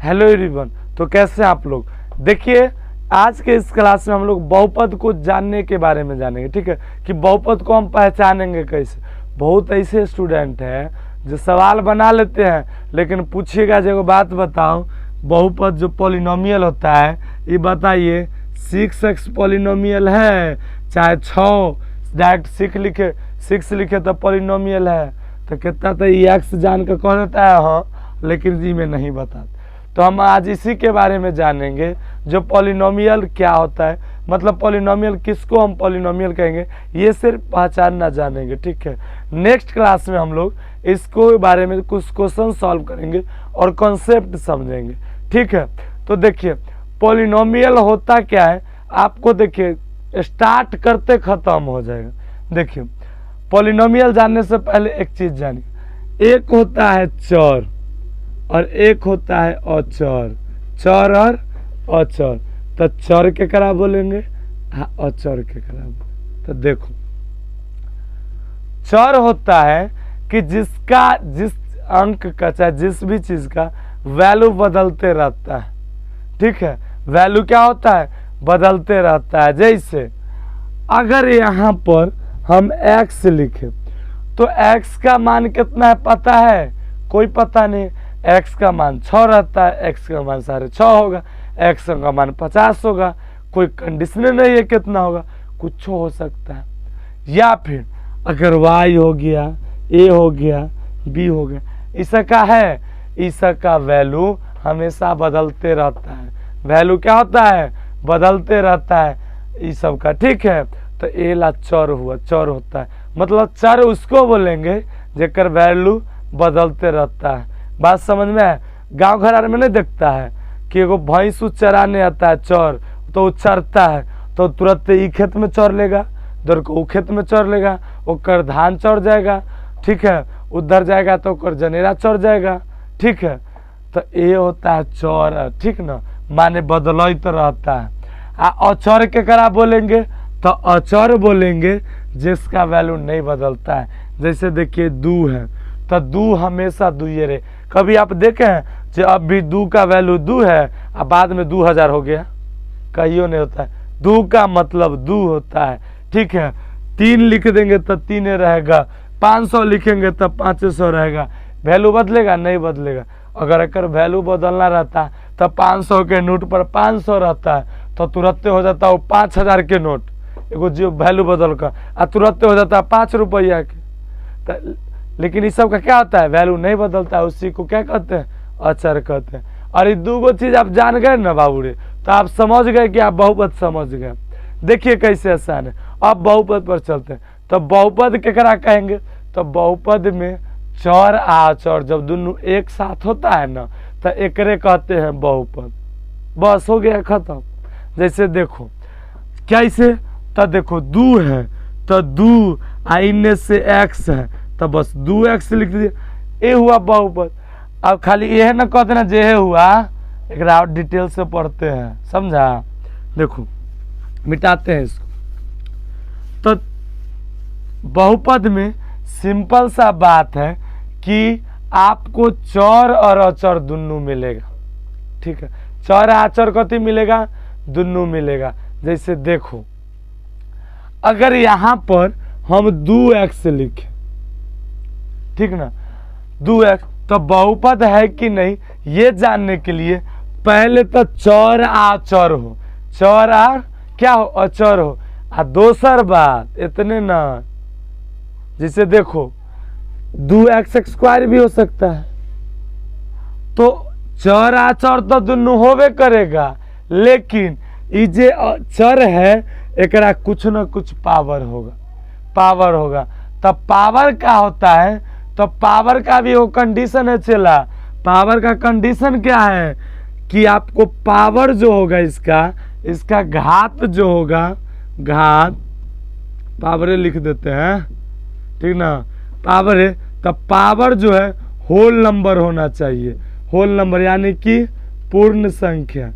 Hello everyone. तो कैसे हैं आप लोग? देखिए, आज के इस क्लास में हम लोग बहुपद को जानने के बारे में जानेंगे। ठीक है, कि बहुपद को हम पहचानेंगे कैसे। बहुत ऐसे स्टूडेंट हैं जो सवाल बना लेते हैं, लेकिन पूछिएगा जो बात बताओ, बहुपद जो पॉलिनोमियल होता है, ये बताइए 6x पॉलिनोमियल है चाहे 6, डायरेक्ट 6 लिखे तो पॉलिनोमियल है, तो कितना तो ये x जान कर कह देता है हाँ, लेकिन जी में नहीं बताता। तो हम आज इसी के बारे में जानेंगे, जो पॉलिनोमियल क्या होता है, मतलब पॉलिनोमियल किसको हम पॉलिनोमियल कहेंगे, ये सिर्फ पहचानना जानेंगे। ठीक है, नेक्स्ट क्लास में हम लोग इसको बारे में कुछ क्वेश्चन सॉल्व करेंगे और कॉन्सेप्ट समझेंगे। ठीक है, तो देखिए पॉलिनोमियल होता क्या है, आपको देखिए स्टार्ट करते खत्म हो जाएगा। देखिए पॉलिनोमियल जानने से पहले एक चीज जानिए, एक होता है चर और एक होता है अचर। चर और अचर, तो चर के करा बोलेंगे, हाँ अचर के करा बोलेंगे। तो देखो चर होता है कि जिस अंक का चाहे जिस भी चीज का वैल्यू बदलते रहता है। ठीक है, वैल्यू क्या होता है, बदलते रहता है। जैसे अगर यहाँ पर हम x लिखे तो x का मान कितना है पता है? कोई पता नहीं। x का मान 6 रहता है, x का मान 6.5 होगा, x का मान 50 होगा। कोई कंडीशन नहीं है कितना होगा, कुछ हो सकता है। या फिर अगर y हो गया, a हो गया, b हो गया, इसका है, इसका वैल्यू हमेशा बदलते रहता है। वैल्यू क्या होता है, बदलते रहता है इस सब का। ठीक है, तो ए ला चर हुआ, चर होता है, मतलब चर उसको बोलेंगे जेकर वैल्यू बदलते रहता है। बात समझ में है? गांव घर में नहीं देखता है कि एगो भैंस चराने आता है चर, तो वो चरता है तो तुरंत ई खेत में चर लेगा, उधर को खेत में चर लेगा, ओकर धान चढ़ जाएगा। ठीक है, उधर जाएगा तो ओकर जनेरा चढ़ जाएगा। ठीक है, तो ये होता है चर। ठीक ना, माने बदलते तो रहता है। अचर के करा बोलेंगे, तो अचर बोलेंगे जिसका वैल्यू नहीं बदलता है। जैसे देखिए 2 है, तो 2 हमेशा 2 ही रहे। कभी आप देखे हैं जो अब भी 2 का वैल्यू 2 है और बाद में 2000 हो गया? कहियो नहीं होता है। 2 का मतलब 2 होता है। ठीक है, 3 लिख देंगे तो 3 रहेगा, 500 लिखेंगे तो 500 रहेगा। वैल्यू बदलेगा? नहीं बदलेगा। अगर वैल्यू बदलना रहता तो 500 के नोट पर 500 रहता है, तो तुरंत हो जाता वो 5000 के नोट, एगो जो वैल्यू बदल कर तुरंत हो जाता है 5 रुपया के। लेकिन इस सब का क्या होता है, वैल्यू नहीं बदलता है, उसी को क्या कहते हैं, अचर कहते हैं। और ये 2 चीज आप जान गए ना बाबू रे, तो आप समझ गए कि आप बहुपद समझ गए। देखिए कैसे आसान है। अब बहुपद पर चलते हैं। तो बहुपद केकरा कहेंगे, तो बहुपद में चर आचर जब दोनों एक साथ होता है ना, तो एकरे कहते हैं बहुपद। बस हो गया खत्म। जैसे देखो कैसे, तो देखो 2 है, तो 2 इनने से x है, तो बस 2x लिख दिया, ये हुआ बहुपद। अब खाली ये है ना कहते ना जे हुआ, एक और डिटेल से पढ़ते हैं, समझा? देखो मिटाते हैं इसको। तो बहुपद में सिंपल सा बात है कि आपको चर और अचर दोनों मिलेगा। ठीक है, चर आचर कथी मिलेगा, दोनों मिलेगा। जैसे देखो अगर यहाँ पर हम 2x लिखें, ठीक ना, 2x, तो बहुपद है कि नहीं ये जानने के लिए पहले तो चर आचर हो, चर आ क्या हो, अचर हो। दोसर बात इतने ना, जैसे देखो 2x² भी हो सकता है, तो चर आचर तो दोनों होवे करेगा, लेकिन ये जे चर है एकरा कुछ न कुछ पावर होगा, पावर होगा। तब पावर क्या होता है, तो पावर का भी वो कंडीशन है चला। पावर का कंडीशन क्या है कि आपको पावर जो होगा इसका घात जो होगा, घात पावर लिख देते हैं, ठीक ना, पावर है, तब पावर जो है होल नंबर होना चाहिए। होल नंबर यानी कि पूर्ण संख्या,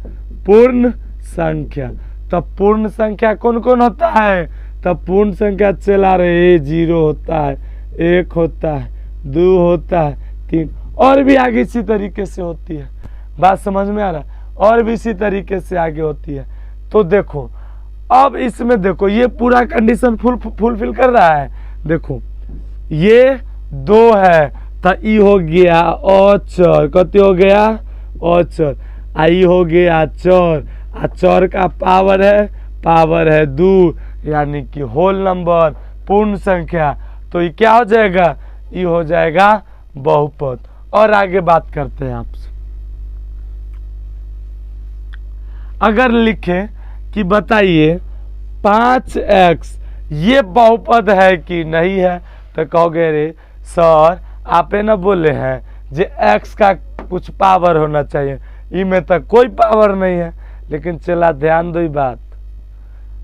पूर्ण संख्या। तब पूर्ण संख्या कौन कौन होता है, तब पूर्ण संख्या चला रहे 0 होता है, 1 होता है, 2 होता है, 3, और भी आगे इसी तरीके से होती है। बात समझ में आ रहा है? और भी इसी तरीके से आगे होती है। तो देखो अब इसमें देखो ये पूरा कंडीशन फुलफिल कर रहा है। देखो ये 2 है तो ई हो गया अचर, कति हो गया अचर, आई हो गया चर, आ चर का पावर है 2, यानी कि होल नंबर, पूर्ण संख्या। तो ये क्या हो जाएगा? ये हो जाएगा बहुपद। और आगे बात करते हैं आपसे। अगर लिखे कि बताइए 5x ये बहुपद है कि नहीं है, तो कहोगे रे सर आप ना बोले हैं जे x का कुछ पावर होना चाहिए, इनमें तो कोई पावर नहीं है। लेकिन चला ध्यान दो बात,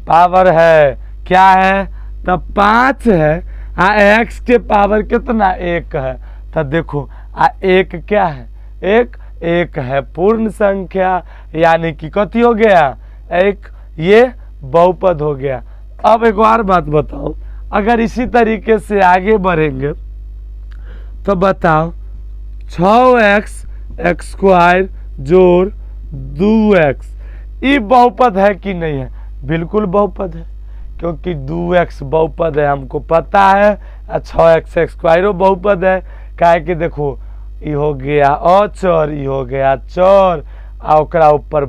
पावर है, क्या है? तो 5 है, x के पावर कितना? 1 है। तो देखो 1 क्या है? एक है पूर्ण संख्या, यानी कि कति हो गया? 1, ये बहुपद हो गया। अब एक और बात बताओ, अगर इसी तरीके से आगे बढ़ेंगे तो बताओ 6x x² जोड़ 2x ये बहुपद है कि नहीं है? बिल्कुल बहुपद है, क्योंकि 2x बहुपद है हमको पता है, और 6x x² बहुपद है। काहे कि देखो ये हो गया अचर, ये हो गया चर, आ ओकरा ऊपर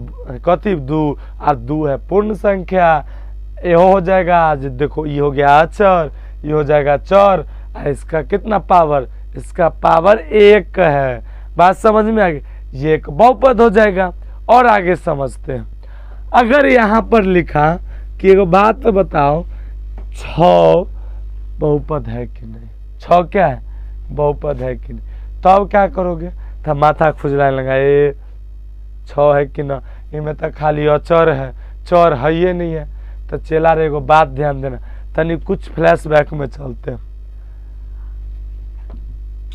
कथी 2, और 2 है पूर्ण संख्या, ये हो जाएगा। देखो ये हो गया अचर, ये हो जाएगा चर, इसका कितना पावर? इसका पावर 1 है। बात समझ में आ गई? ये एक बहुपद हो जाएगा। और आगे समझते हैं। अगर यहाँ पर लिखा कि एक बात बताओ 6 बहुपद है कि नहीं? 6 क्या है? बहुपद है कि नहीं? तब तो क्या करोगे? तो माथा खुजलाने लगा, ये 6 है कि ना, इनमें तो खाली अचर है, चर है ये नहीं है। तो चला रे एगो बात ध्यान देना, तनी कुछ फ्लैशबैक में चलते हैं।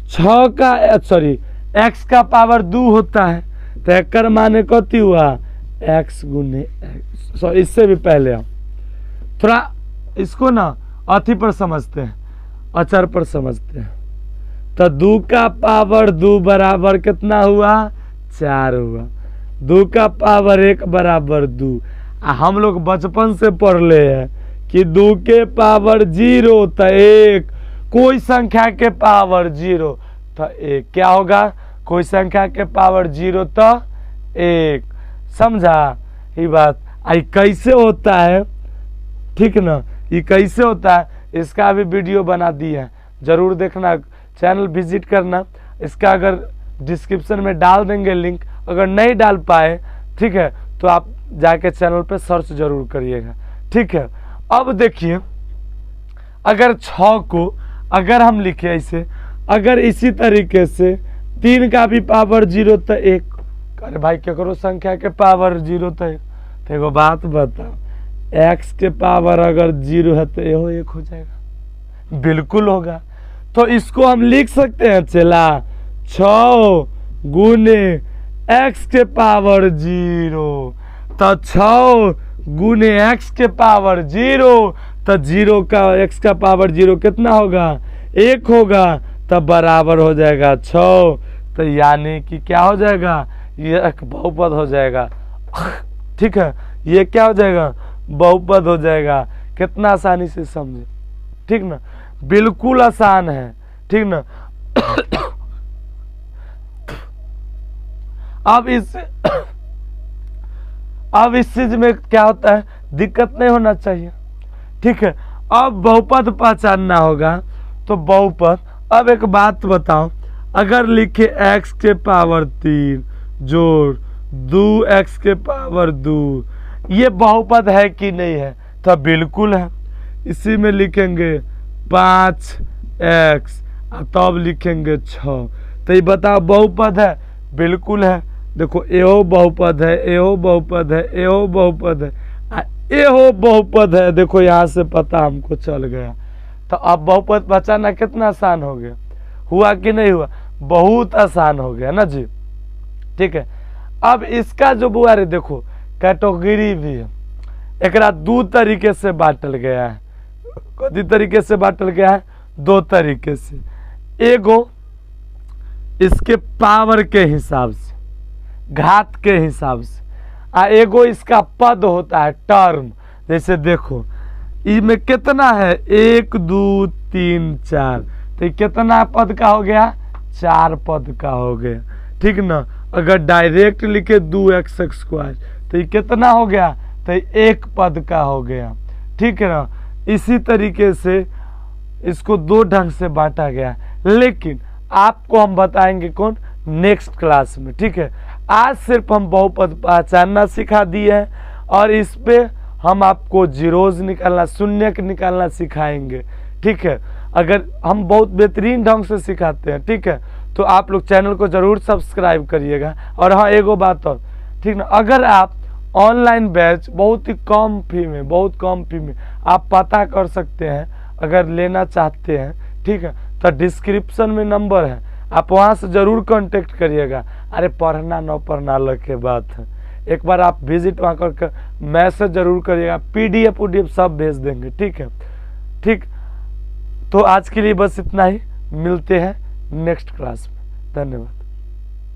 6 का सॉरी x का पावर 2 होता है, तो एकर माने कति हुआ? x गुने x। सॉरी इससे भी पहले हम थोड़ा इसको ना अथी पर समझते हैं, अचर पर समझते हैं। तो 2 का पावर 2 बराबर कितना हुआ? 4 हुआ। 2 का पावर 1 बराबर 2। हम लोग बचपन से पढ़ ले हैं कि 2 के पावर 0 तो 1, कोई संख्या के पावर 0 तो 1 क्या होगा? कोई संख्या के पावर 0 तो 1। समझा ये बात? आई कैसे होता है, ठीक ना? ये कैसे होता है इसका भी वीडियो बना दी है, जरूर देखना, चैनल विजिट करना। इसका अगर डिस्क्रिप्शन में डाल देंगे लिंक, अगर नहीं डाल पाए ठीक है तो आप जाके चैनल पे सर्च जरूर करिएगा, ठीक है। अब देखिए अगर 6 को अगर हम लिखे ऐसे, अगर इसी तरीके से 3 का भी पावर 0 तो 1, अरे भाई क्या करो संख्या के पावर 0 तो 1, तो एगो बात बताओ x के पावर अगर 0 है तो यहो 1 हो जाएगा? बिल्कुल होगा। तो इसको हम लिख सकते हैं चला 6 गुने x के पावर 0, तो 6 गुने x के पावर 0, तो 0 का x का पावर 0 कितना होगा? 1 होगा, तब बराबर हो जाएगा 6। तो यानी कि क्या हो जाएगा? ये एक बहुपद हो जाएगा, ठीक है। ये क्या हो जाएगा? बहुपद हो जाएगा। कितना आसानी से समझे, ठीक ना? बिल्कुल आसान है, ठीक ना? अब इस चीज में क्या होता है, दिक्कत नहीं होना चाहिए, ठीक है। अब बहुपद पहचानना होगा, तो बहुपद। अब एक बात बताओ, अगर लिखे x के पावर 3 जोड़ 2x के पावर 2, ये बहुपद है कि नहीं है? तो बिल्कुल है। इसी में लिखेंगे 5x, तब लिखेंगे 6, तो ये बताओ बहुपद है? बिल्कुल है। देखो एहो बहुपद है, एहो बहुपद है, एहो बहुपद है, एहो बहुपद है। देखो यहाँ से पता हमको चल गया। तो अब बहुपद पहचानना कितना आसान हो गया, हुआ कि नहीं हुआ? बहुत आसान हो गया ना जी, ठीक है। अब इसका जो बुआ रे देखो कैटेगरी भी है, एकरा 2 तरीके से बांटल गया है। कई तरीके से बांटल गया है? 2 तरीके से। एगो इसके पावर के हिसाब से, घात के हिसाब से। एगो इसका पद होता है टर्म। जैसे देखो इसमें कितना है 1 2 3 4, तो कितना पद का हो गया 4 पद का हो गया, ठीक ना। अगर डायरेक्ट लिखे 2x² तो ये कितना हो गया, तो 1 पद का हो गया, ठीक है ना। इसी तरीके से इसको 2 ढंग से बांटा गया, लेकिन आपको हम बताएंगे कौन, नेक्स्ट क्लास में, ठीक है। आज सिर्फ हम बहुपद पहचानना सिखा दिए हैं और इस पे हम आपको जीरोज निकालना, शून्य निकालना सिखाएंगे, ठीक है। अगर हम बहुत बेहतरीन ढंग से सिखाते हैं, ठीक है, तो आप लोग चैनल को जरूर सब्सक्राइब करिएगा। और हाँ एगो बात और, ठीक ना, अगर आप ऑनलाइन बैच बहुत ही कम फी में, बहुत कम फी में आप पता कर सकते हैं, अगर लेना चाहते हैं, ठीक है, तो डिस्क्रिप्शन में नंबर है, आप वहाँ से जरूर कांटेक्ट करिएगा। अरे पढ़ना न पढ़ना अलग के बात है, एक बार आप विजिट वहाँ करके मैसेज जरूर करिएगा, PDF सब भेज देंगे, ठीक है, ठीक। तो आज के लिए बस इतना ही, मिलते हैं नेक्स्ट क्लास में, धन्यवाद।